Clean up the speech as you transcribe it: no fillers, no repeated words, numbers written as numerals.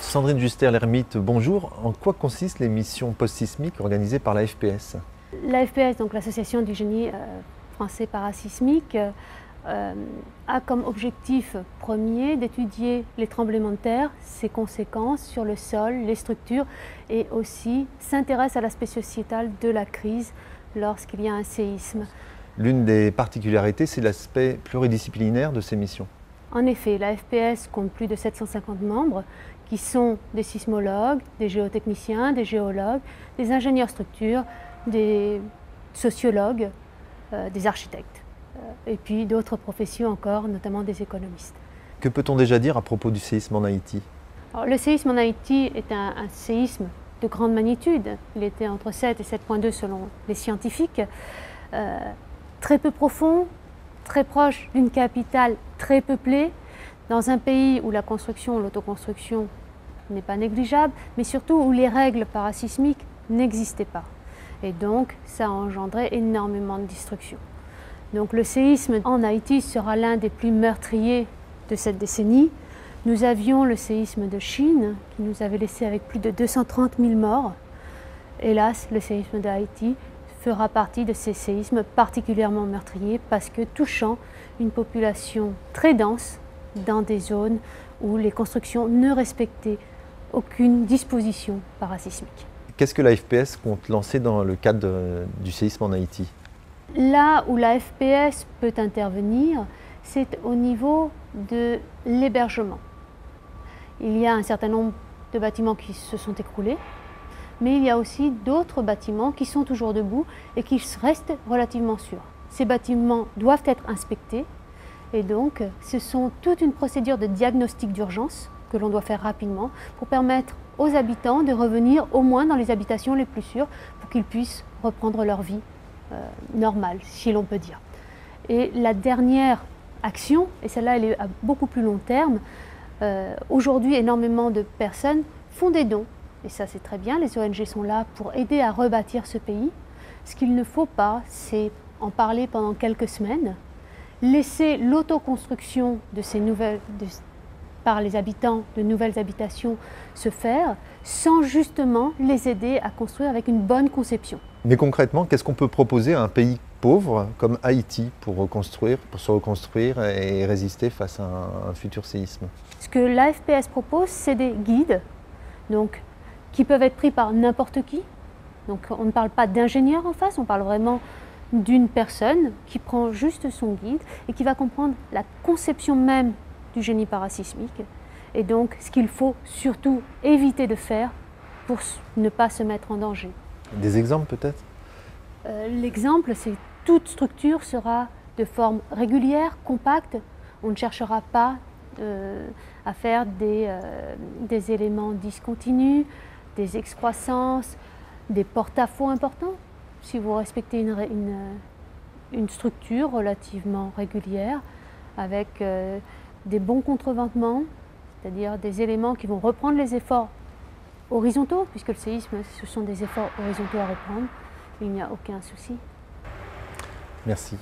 Sandrine Juster-Lermite, bonjour. En quoi consistent les missions post-sismiques organisées par la FPS? La FPS, donc l'Association du génie français parasismique, a comme objectif premier d'étudier les tremblements de terre, ses conséquences sur le sol, les structures, et aussi s'intéresse à l'aspect sociétal de la crise lorsqu'il y a un séisme. L'une des particularités, c'est l'aspect pluridisciplinaire de ces missions. En effet, la FPS compte plus de 750 membres qui sont des sismologues, des géotechniciens, des géologues, des ingénieurs structures, des sociologues, des architectes, et puis d'autres professions encore, notamment des économistes. Que peut-on déjà dire à propos du séisme en Haïti? Alors, le séisme en Haïti est un séisme de grande magnitude. Il était entre 7 et 7,2 selon les scientifiques. Très peu profond, très proche d'une capitale très peuplée, dans un pays où la construction, l'autoconstruction n'est pas négligeable, mais surtout où les règles parasismiques n'existaient pas. Et donc, ça a engendré énormément de destruction. Donc le séisme en Haïti sera l'un des plus meurtriers de cette décennie. Nous avions le séisme de Chine, qui nous avait laissé avec plus de 230 000 morts. Hélas, le séisme d'Haïti fera partie de ces séismes particulièrement meurtriers parce que touchant une population très dense dans des zones où les constructions ne respectaient aucune disposition parasismique. Qu'est-ce que la FPS compte lancer dans le cadre du séisme en Haïti? Là où la FPS peut intervenir, c'est au niveau de l'hébergement. Il y a un certain nombre de bâtiments qui se sont écroulés, mais il y a aussi d'autres bâtiments qui sont toujours debout et qui restent relativement sûrs. Ces bâtiments doivent être inspectés et donc ce sont toute une procédure de diagnostic d'urgence que l'on doit faire rapidement pour permettre aux habitants de revenir au moins dans les habitations les plus sûres pour qu'ils puissent reprendre leur vie normale, si l'on peut dire. Et la dernière action, et celle-là elle est à beaucoup plus long terme, aujourd'hui énormément de personnes font des dons. Et ça c'est très bien, les ONG sont là pour aider à rebâtir ce pays. Ce qu'il ne faut pas, c'est en parler pendant quelques semaines, laisser l'autoconstruction de ces nouvelles, par les habitants de nouvelles habitations se faire, sans justement les aider à construire avec une bonne conception. Mais concrètement, qu'est-ce qu'on peut proposer à un pays pauvre comme Haïti pour se reconstruire et résister face à un futur séisme? Ce que l'AFPS propose, c'est des guides, donc, qui peuvent être pris par n'importe qui. Donc on ne parle pas d'ingénieur en face, on parle vraiment d'une personne qui prend juste son guide et qui va comprendre la conception même du génie parasismique et donc ce qu'il faut surtout éviter de faire pour ne pas se mettre en danger. Des exemples peut-être? L'exemple, c'est toute structure sera de forme régulière, compacte. On ne cherchera pas à faire des éléments discontinus, des excroissances, des porte-à-faux importants. Si vous respectez une structure relativement régulière avec des bons contreventements, c'est-à-dire des éléments qui vont reprendre les efforts horizontaux, puisque le séisme, ce sont des efforts horizontaux à reprendre, il n'y a aucun souci. Merci.